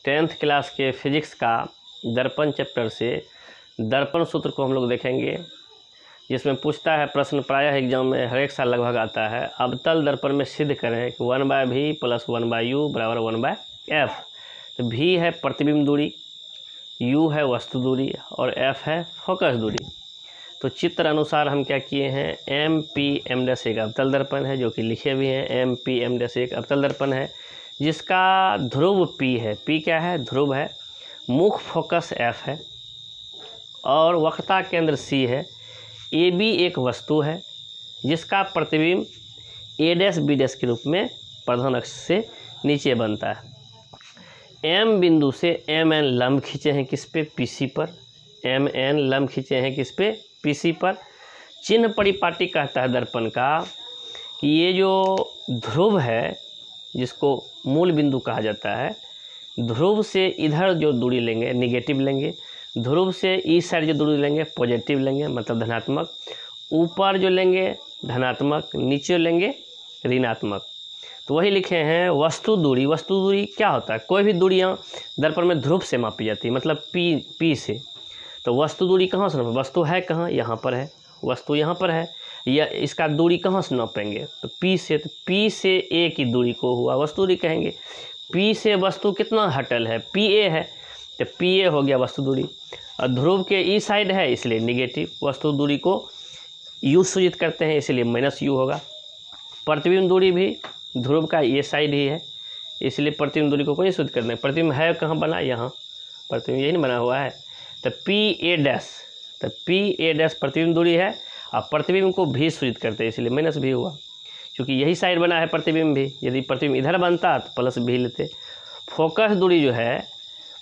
10th class के physics का दर्पण चैप्टर से दर्पण सूत्र को हम लोग देखेंगे, जिसमें पूछता है प्रश्न, प्रायः एग्जाम में हर एक साल लगभग आता है। अवतल दर्पण में सिद्ध करें कि 1/v + 1/u बराबर 1/f। तो v है प्रतिबिंब दूरी, u है वस्तु दूरी और f है फोकस दूरी। तो चित्र अनुसार हम क्या किए हैं, MP-M' एक अवतल दर्पण है, जो कि लिखे भी हैं। MP-M' एक अवतल दर्पण है जिसका ध्रुव P है। P क्या है, ध्रुव है। मुख फोकस F है और वक्रता केंद्र C है। AB एक वस्तु है जिसका प्रतिबिंब A', B' के रूप में प्रधान अक्ष से नीचे बनता है। M बिंदु से MN लंब खींचे हैं किस पे, PC पर। MN लंब खींचे हैं किस पे, PC पर। चिन्ह परिपाटी कहता है दर्पण का कि ये जो ध्रुव है, जिसको मूल बिंदु कहा जाता है, ध्रुव से इधर जो दूरी लेंगे निगेटिव लेंगे, ध्रुव से इस साइड जो दूरी लेंगे पॉजिटिव लेंगे, मतलब धनात्मक। ऊपर जो लेंगे धनात्मक, नीचे लेंगे ऋणात्मक। तो वही लिखे हैं वस्तु दूरी। वस्तु दूरी क्या होता है, कोई भी दूरियाँ दर्पण में ध्रुव से मापी जाती है, मतलब P से। तो वस्तु दूरी कहाँ से नापें, वस्तु है कहाँ, यहाँ पर है, वस्तु यहाँ पर है, या इसका दूरी कहाँ से नापेंगे, तो P से। तो P से A की दूरी को हुआ वस्तु दूरी कहेंगे। P से वस्तु कितना हटल है, PA है, तो PA हो गया वस्तु दूरी। और ध्रुव के ई साइड है इसलिए निगेटिव। वस्तु दूरी को U सूचित करते हैं इसलिए -U होगा। प्रतिबिंब दूरी भी ध्रुव का ये साइड ही है इसलिए प्रतिबिंब दूरी को कोई सूचित करते हैं। प्रतिबिंब है कहाँ बना, यहाँ प्रतिबिंब यही नहीं बना हुआ है। तो PA', तो PA' प्रतिबिंब दूरी है और प्रतिबिंब को भी सूचित करते हैं इसलिए -V हुआ, क्योंकि यही साइड बना है प्रतिबिंब भी। यदि प्रतिबिंब इधर बनता तो +V लेते। फोकस दूरी जो है,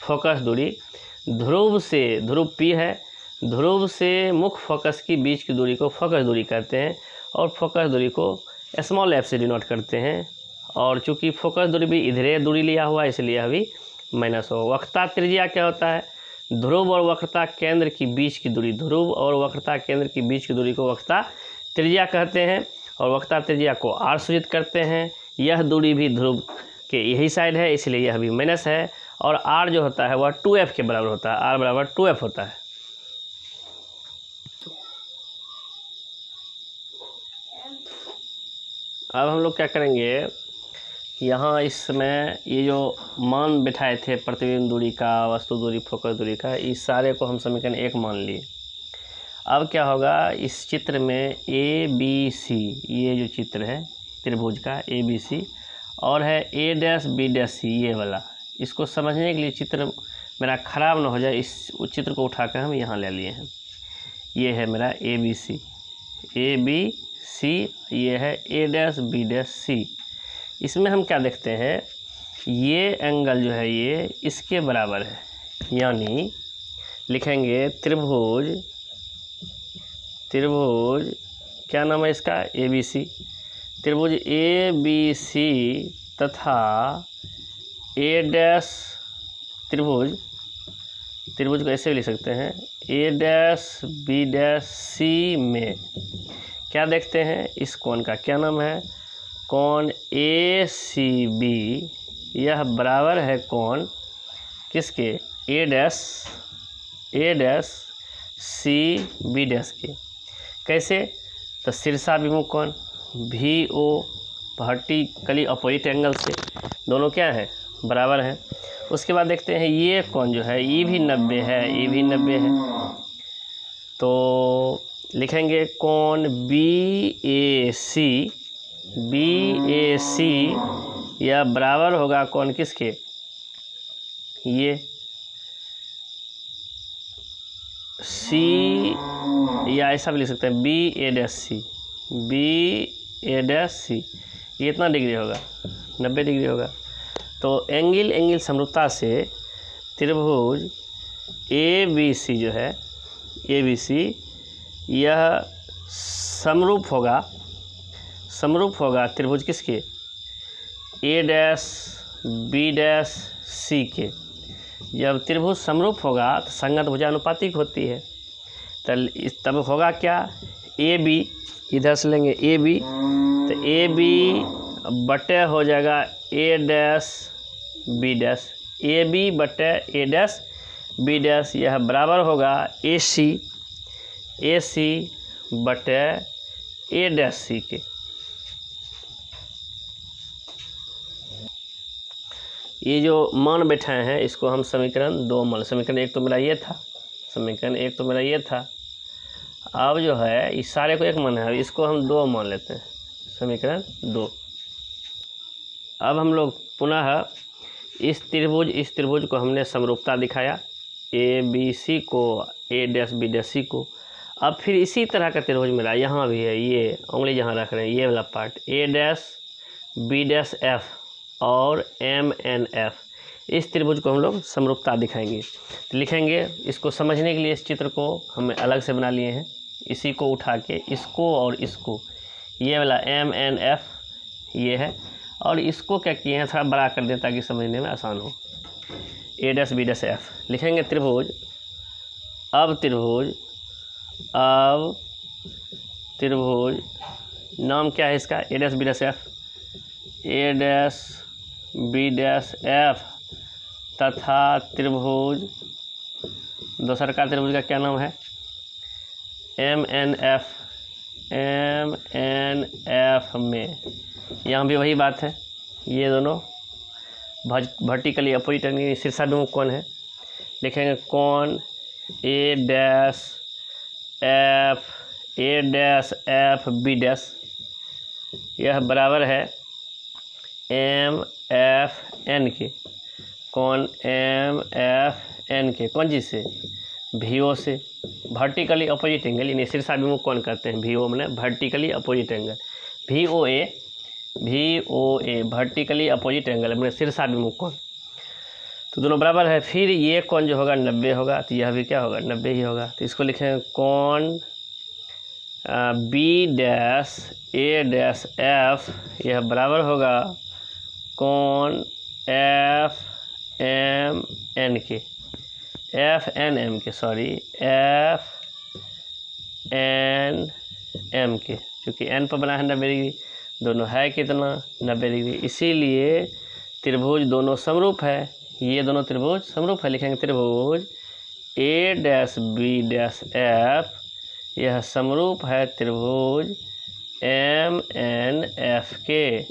फोकस दूरी ध्रुव से, ध्रुव P है, ध्रुव से मुख्य फोकस की बीच की दूरी को फोकस दूरी कहते हैं और फोकस दूरी को f से डिनोट करते हैं। और चूँकि फोकस दूरी भी इधरे दूरी लिया हुआ है इसलिए अभी माइनस हो। वक्रता त्रिज्या क्या होता है, ध्रुव और वक्रता केंद्र की बीच की दूरी, ध्रुव और वक्रता केंद्र की बीच की दूरी को वक्रता त्रिज्या कहते हैं और वक्रता त्रिज्या को r सूचित करते हैं। यह दूरी भी ध्रुव के यही साइड है इसलिए यह भी माइनस है। और r जो होता है वह 2f के बराबर होता है, r बराबर 2f होता है। अब हम लोग क्या करेंगे, यहाँ इसमें ये जो मान बैठाए थे प्रतिबिंब दूरी का, वस्तु दूरी, फोकस दूरी का, इस सारे को हम समीकरण 1 मान लिए। अब क्या होगा, इस चित्र में ABC, ये जो चित्र है त्रिभुज का ABC, और है A', B', ये वाला। इसको समझने के लिए चित्र मेरा ख़राब ना हो जाए, इस चित्र को उठाकर हम यहाँ ले लिए हैं। ये है मेरा ABC, ये है A', B', इसमें हम क्या देखते हैं, ये एंगल जो है ये इसके बराबर है, यानी लिखेंगे त्रिभुज क्या नाम है इसका, ABC। त्रिभुज ABC तथा A' त्रिभुज को ऐसे भी लिख सकते हैं, A', B', C में क्या देखते हैं, इस कोण का क्या नाम है, कोण ACB। यह बराबर है कोण किसके, A' CB' के। कैसे, तो शीर्षाभिमुख कोण VO वर्टिकली अपोजिट एंगल से, दोनों क्या है, बराबर हैं। उसके बाद देखते हैं ये कोण जो है ये भी 90 है, ये भी 90 है। तो लिखेंगे कोण BAC यह बराबर होगा कोण किसके, ये C, या ऐसा भी लिख सकते हैं BA', ये इतना डिग्री होगा, 90 डिग्री होगा। तो एंगल समरूपता से त्रिभुज ABC जो है, ABC यह समरूप होगा त्रिभुज किसके, A', B', C के। जब त्रिभुज समरूप होगा तो संगत भुजानुपातिक होती है। तब होगा क्या, AB इधर से लेंगे AB, तो AB बटे हो जाएगा A', B', ए बी बटे ए डैश बी डैश, यह बराबर होगा ए सी बटे ए डैश सी के। ये जो मान बैठाए हैं इसको हम समीकरण 2 मान, समीकरण 1 तो मेरा ये था, समीकरण 1 तो मेरा ये था। अब जो है इस सारे को 1 मान है, इसको हम 2 मान लेते हैं, समीकरण 2। अब हम लोग पुनः इस त्रिभुज को हमने समरूपता दिखाया, ए बी सी को ए डैश बी डैश सी को। अब फिर इसी तरह का त्रिभुज मेरा यहाँ भी है, ये उंगली जहाँ रख रहे हैं ये वाला पार्ट, ए डैश बी डैश एफ और एम एन एफ, इस त्रिभुज को हम लोग समरूपता दिखाएंगे। तो लिखेंगे, इसको समझने के लिए इस चित्र को हम अलग से बना लिए हैं, इसी को उठा के इसको और इसको, ये वाला एम एन एफ ये है, और इसको क्या किए हैं थोड़ा बड़ा कर दें ताकि समझने में आसान हो, ए डैश बी डैश एफ। लिखेंगे त्रिभुज, अब त्रिभुज नाम क्या है इसका, ए डैश बी डैश एफ, ए डैश बी डैश एफ तथा त्रिभुज दूसरा का त्रिभुज का क्या नाम है, एम एन एफ में। यहाँ भी वही बात है, ये दोनों वर्टिकली अपोजिट एंगल शीर्षाभिमुख कोण है। लिखेंगे कोण ए डैश एफ बी डैश, यह बराबर है एम एफ एन के, कोण एम एफ एन के कौन चीज़ से, वी ओ से, वर्टिकली अपोजिट एंगल यानी शीर्षाभिमुख कोण करते हैं, वी ओ मैंने vertically opposite angle, V O A vertically opposite angle मैंने शीर्षाभिमुख कोण, तो दोनों बराबर है। फिर ये कोण जो होगा 90 होगा, तो यह भी क्या होगा 90 ही होगा। तो इसको लिखेंगे कोण बी डैश ए डैश एफ, यह बराबर होगा कोण एफ एम एन के, एफ एन एम के, क्योंकि एन पर बना है 90 डिग्री, दोनों है कितना 90 डिग्री, इसीलिए त्रिभुज दोनों समरूप है, ये दोनों त्रिभुज समरूप है। लिखेंगे त्रिभुज ए डैश बी डैश एफ, यह समरूप है त्रिभुज एम एन एफ के,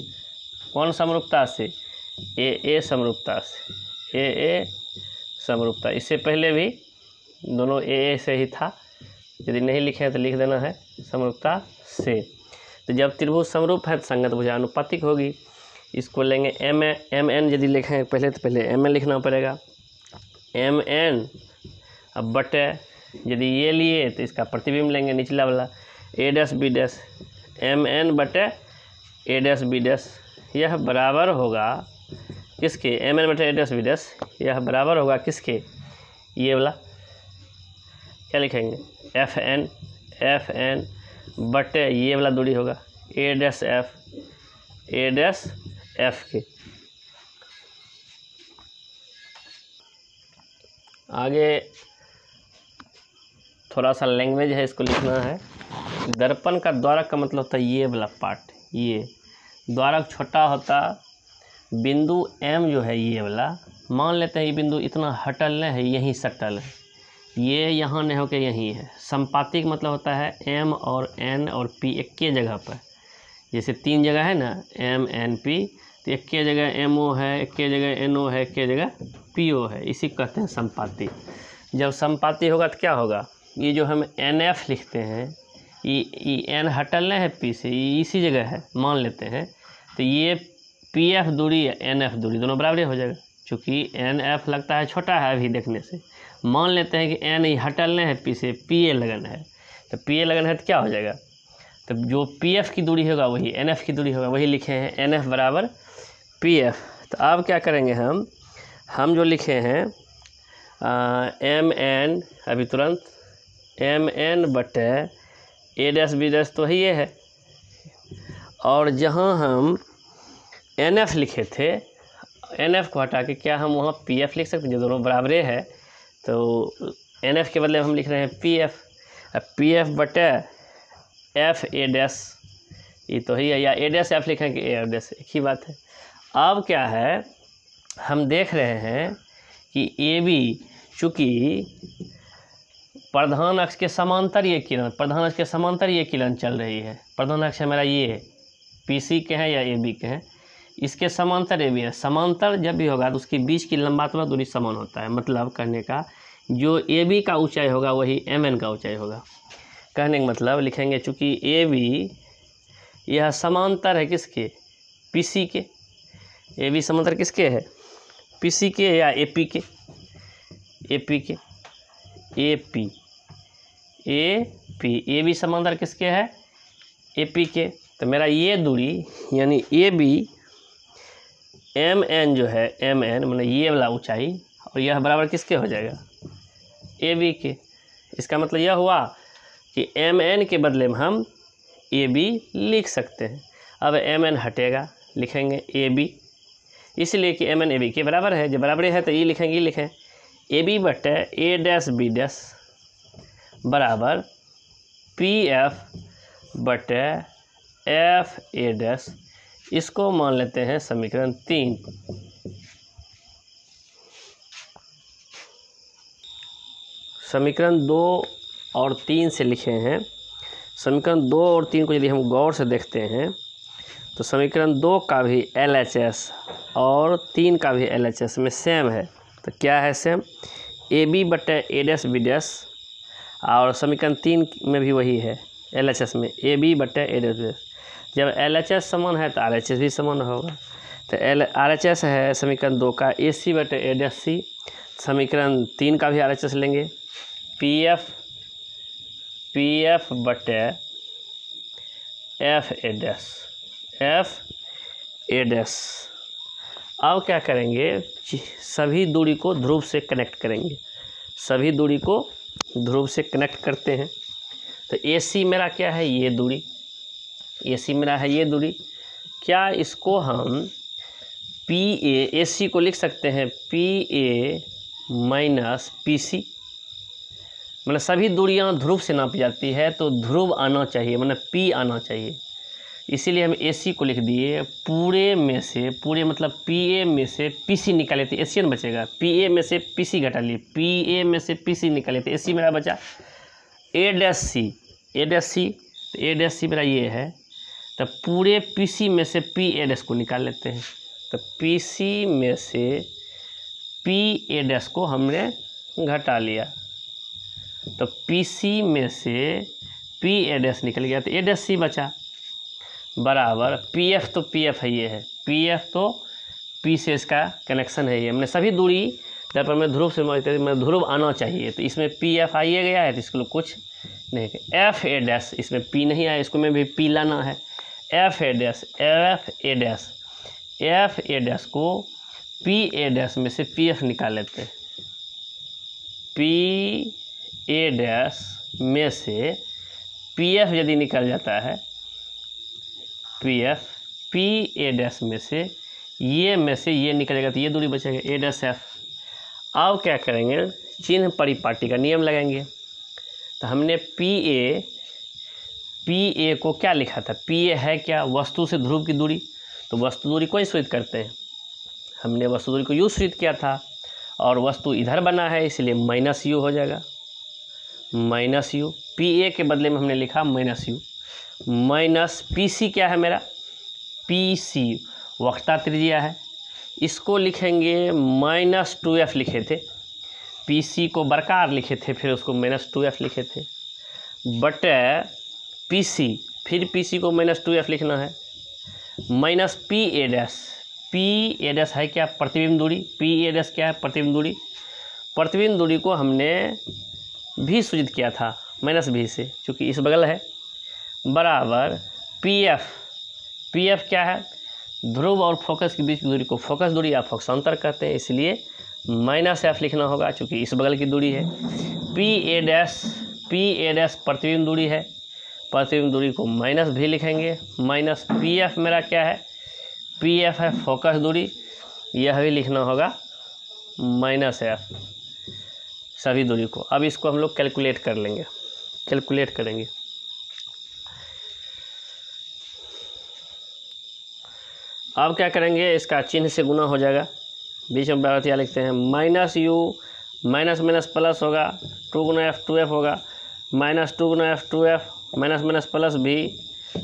कौन समरूपता से, ए समरूपता से, ए समरूपता। इससे पहले भी दोनों ए से ही था, यदि नहीं लिखे हैं तो लिख देना है समरूपता से। तो जब त्रिभुज समरूप है तो संगत भुजा अनुपातिक होगी। इसको लेंगे एम एन, यदि लिखें पहले तो पहले एम एन लिखना पड़ेगा, एम एन अब बटे, यदि ये लिए तो इसका प्रतिबिंब लेंगे निचला वाला, A dash B dash M N बटे ए डैश बी डैश, यह बराबर होगा किसके, एम एन बटे ए डैश बी डैश, यह बराबर होगा किसके, ये वाला क्या लिखेंगे एफ एन बटे ये वाला दूरी होगा ए डैश एफ के। आगे थोड़ा सा लैंग्वेज है, इसको लिखना है। दर्पण का द्वारक का मतलब होता है ये वाला पार्ट, ये द्वारक छोटा होता, बिंदु एम जो है ये वाला, मान लेते हैं ये बिंदु इतना हटल नहीं है, यहीं सटल है, ये यहाँ नहीं होकर यहीं है। संपातिक मतलब होता है एम और एन और पी एक के जगह पर, जैसे 3 जगह है ना एम एन पी, तो एक के जगह एम ओ है, एक के जगह एन ओ है, एक के जगह पी ओ है, इसी कहते हैं संपाति। जब संपाति होगा तो क्या होगा, ये जो हम एन एफ लिखते हैं, ये एन हटल नहीं है पी से, ये इसी जगह है मान लेते हैं, तो ये पी एफ दूरी एन एफ दूरी दोनों बराबर हो जाएगा, चूँकि एन एफ लगता है छोटा है अभी देखने से। मान लेते हैं कि एन हटल नहीं है पी से, पी ए लगन है, तो पी ए लगन है तो क्या हो जाएगा, तो जो पी एफ की दूरी होगा वही एन एफ की दूरी होगा, वही लिखे हैं एन एफ बराबर पी एफ। तो अब क्या करेंगे हम जो लिखे हैं एम एन, अभी तुरंत एम एन बटे ए डैश बी डैश तो ये है, और जहाँ हम एन एफ लिखे थे, एन एफ को हटा के क्या हम वहाँ पी एफ लिख सकते हैं, जो दोनों बराबरे है, तो एन एफ के बदले हम लिख रहे हैं पी एफ। अब पी एफ बटे एफ ए डैश, ये तो ही है, या ए डैश एफ लिखें कि ए एफ डैश, एक ही बात है। अब क्या है, हम देख रहे हैं कि AB चूँकि प्रधान अक्ष के समांतर ये किरण, प्रधान अक्ष के समांतर ये किरण चल रही है। प्रधान अक्ष हमारा ये PC के हैं या AB के हैं, इसके समांतर AB है। समांतर जब भी होगा तो उसके बीच की लंबात्मक दूरी समान होता है। मतलब कहने का जो AB का ऊंचाई होगा वही MN का ऊंचाई होगा। कहने का मतलब लिखेंगे चूँकि AB यह समांतर है किसके, PC के। AB समांतर किसके है, PC के या AP के, AP के, AP AB समांतर किसके है, AP के। तो मेरा ये दूरी यानी AB MN जो है, MN मतलब ये वाला ऊंचाई, और यह बराबर किसके हो जाएगा, AB के। इसका मतलब यह हुआ कि MN के बदले में हम AB लिख सकते हैं। अब MN हटेगा, लिखेंगे AB, इसलिए कि MN AB के बराबर है। जब बराबर है तो ये लिखेंगे, ये लिखें AB बटे A' B' बराबर PF बटे FA'। इसको मान लेते हैं समीकरण 3। समीकरण 2 और 3 से लिखे हैं। समीकरण 2 और 3 को यदि हम गौर से देखते हैं तो समीकरण 2 का भी LHS और 3 का भी LHS में सेम है। तो क्या है सेम, AB बटे A' B', और समीकरण 3 में भी वही है LHS में AB बटे A' B'। जब LHS समान है तो RHS भी समान होगा। तो RHS है समीकरण 2 का AC बटे A', समीकरण 3 का भी RHS लेंगे PF बटे FA'। अब क्या करेंगे, सभी दूरी को ध्रुव से कनेक्ट करेंगे। सभी दूरी को ध्रुव से कनेक्ट करते हैं। तो AC मेरा क्या है, ये दूरी, AC मेरा है ये दूरी। क्या इसको हम AC को लिख सकते हैं PA माइनस PC। मतलब सभी दूरियां ध्रुव से नापी जाती है तो ध्रुव आना चाहिए, मतलब P आना चाहिए। इसीलिए हम AC को लिख दिए। पूरे में से, पूरे मतलब PA में से PC निकाले थे, ACN बचेगा। PA में से PC घटा लिए, PA में से PC निकाले थे, AC मेरा बचा A', तो A' मेरा ये है। तो पूरे PC में से PA' को निकाल लेते हैं। तो PC में से PA' को हमने घटा लिया, तो PC में से PA' निकल गया, तो A' बचा बराबर PF। तो PF है ये है, PF तो P से इसका कनेक्शन है ये। हमने सभी दूरी दर्पण में ध्रुव से मैं ध्रुव आना चाहिए, तो इसमें PF आइए गया है तो इसको कुछ नहीं। FA', इसमें P नहीं आया, इसको में भी P लाना है। FA' को PA' में से PF निकाल लेते हैं। PA' में से PF यदि निकल जाता है, PA' में से ये निकलेगा तो ये दूरी बचेगा A'। अब क्या करेंगे, चिन्ह परिपाटी का नियम लगाएंगे। तो हमने PA को क्या लिखा था, PA है क्या, वस्तु से ध्रुव की दूरी। तो वस्तु दूरी को ही सूचित करते हैं, हमने वस्तु दूरी को U सूचित किया था, और वस्तु इधर बना है इसलिए -U हो जाएगा, -U। PA के बदले में हमने लिखा -U माइनस PC क्या है मेरा, PC वक्रता त्रिज्या है, इसको लिखेंगे -2F लिखे थे। PC को बरकार लिखे थे, फिर उसको -2F लिखे थे बटे PC, फिर PC को -2F लिखना है, माइनस PA' है क्या, प्रतिबिंब दूरी। PA' क्या है, प्रतिबिंब दूरी। प्रतिबिंब दूरी को हमने भी सूचित किया था -V से, चूँकि इस बगल है, बराबर PF क्या है, ध्रुव और फोकस के बीच की दूरी को फोकस दूरी या फोकसांतर कहते हैं, इसलिए -F लिखना होगा चूँकि इस बगल की दूरी है। PA' प्रतिबिंब दूरी है, प्रतिबिंब दूरी को -V लिखेंगे। माइनस PF मेरा क्या है, PF है फोकस दूरी, यह भी लिखना होगा -F सभी दूरी को। अब इसको हम लोग कैलकुलेट कर लेंगे, कैलकुलेट करेंगे। अब क्या करेंगे, इसका चिन्ह से गुना हो जाएगा, बीच में बराबर यहाँ लिखते हैं minus u minus minus plus होगा 2 गुना एफ 2f होगा माइनस 2 गुना f 2f minus minus plus भी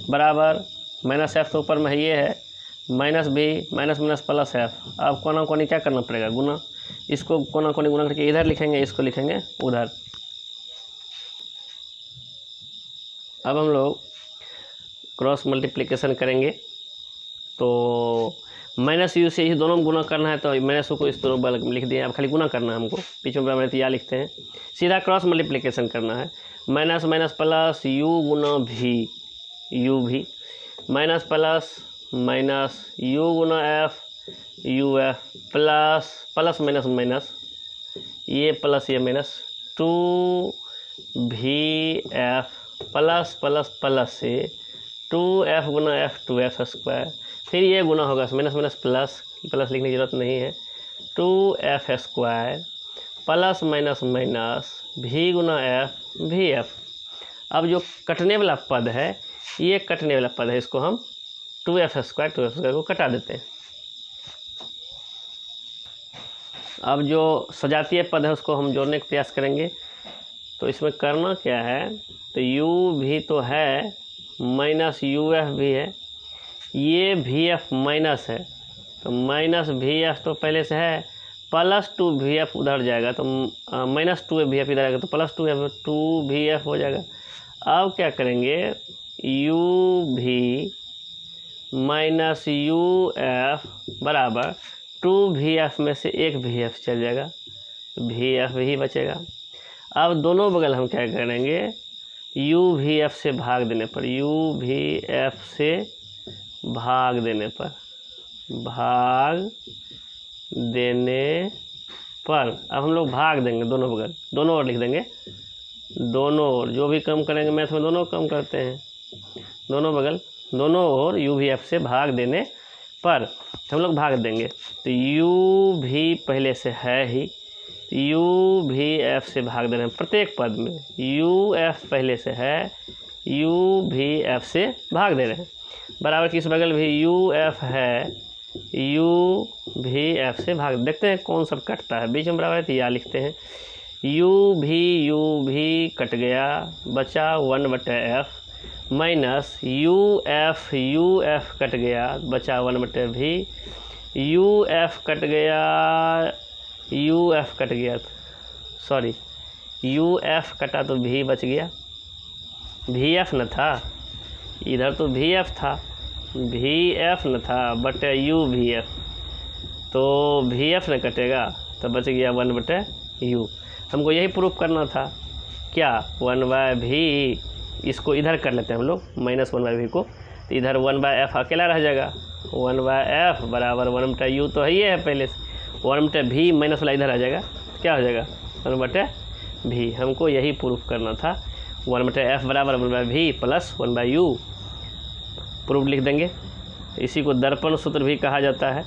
बराबर माइनस एफ तो ऊपर में ये है माइनस भी माइनस माइनस प्लस एफ। अब कोना कोनी क्या करना पड़ेगा गुना, इसको कोना कोनी गुना करके इधर लिखेंगे, इसको लिखेंगे उधर। अब हम लोग क्रॉस मल्टीप्लिकेशन करेंगे तो माइनस यू से ही दोनों में गुना करना है तो माइनस को इस दोनों बगल में लिख दिए। अब खाली गुना करना है हमको, बीच में बराबर या लिखते हैं, सीधा क्रॉस मल्टीप्लिकेशन करना है। माइनस माइनस प्लस यू गुना भी यू भी minus plus minus you Guna F U F plus plus minus minus ये प्लस ये माइनस 2 भी एफ प्लस प्लस प्लस से 2f गुना एफ 2f स्क्वायर, फिर ये गुना होगा माइनस माइनस प्लस प्लस लिखने की जरूरत नहीं है 2f square plus minus minus भी गुना एफ भी एफ। अब जो कटने वाला पद है ये कटने वाला पद है, इसको हम 2f स्क्वायर को कटा देते हैं। अब जो सजातीय पद है उसको हम जोड़ने का प्रयास करेंगे। तो इसमें करना क्या है, तो u भी तो है माइनस यू एफ भी है, ये भी एफ माइनस है तो माइनस भी एफ तो पहले से है प्लस 2 भी एफ उधर जाएगा तो माइनस 2 भी एफ इधर आएगा तो प्लस 2 भी एफ हो जाएगा। अब क्या करेंगे यू भी माइनस यू एफ बराबर 2 भी एफ में से एक भी एफ चल जाएगा तो भी एफ ही बचेगा। अब दोनों बगल हम क्या करेंगे यू भी एफ से भाग देने पर यू भी एफ से भाग देने पर अब हम लोग भाग देंगे दोनों बगल, दोनों ओर लिख देंगे, दोनों ओर जो भी कम करेंगे मैथ में दोनों कम करते हैं, दोनों बगल दोनों ओर यू भी एफ से भाग देने पर हम लोग भाग देंगे। तो यू भी पहले से है ही, यू भी एफ से भाग दे रहे हैं प्रत्येक पद में, यू एफ पहले से है, यू भी एफ से भाग दे रहे हैं बराबर किस बगल भी यू एफ है, यू भी एफ से भाग। देखते हैं कौन सब कटता है, बीच में बराबर है तो या लिखते हैं यू भी कट गया बचा 1/f minus U F cut गया बचा 1/v, यू एफ कट गया सॉरी यू एफ कटा तो भी बच गया, भी एफ न था इधर तो भी एफ था, भी एफ न था बट यू भी एफ तो भी एफ न कटेगा तो बच गया 1/u। हमको यही प्रूफ करना था क्या 1/v, इसको इधर कर लेते हैं हम लोग माइनस 1/v को, तो इधर 1/f अकेला रह जाएगा 1/f बराबर 1/u तो है ये है पहले से 1/v माइनस वाला इधर आ जाएगा क्या हो जाएगा 1/v। हमको यही प्रूफ करना था 1/f बराबर 1/v प्लस 1/u प्रूफ लिख देंगे। इसी को दर्पण सूत्र भी कहा जाता है।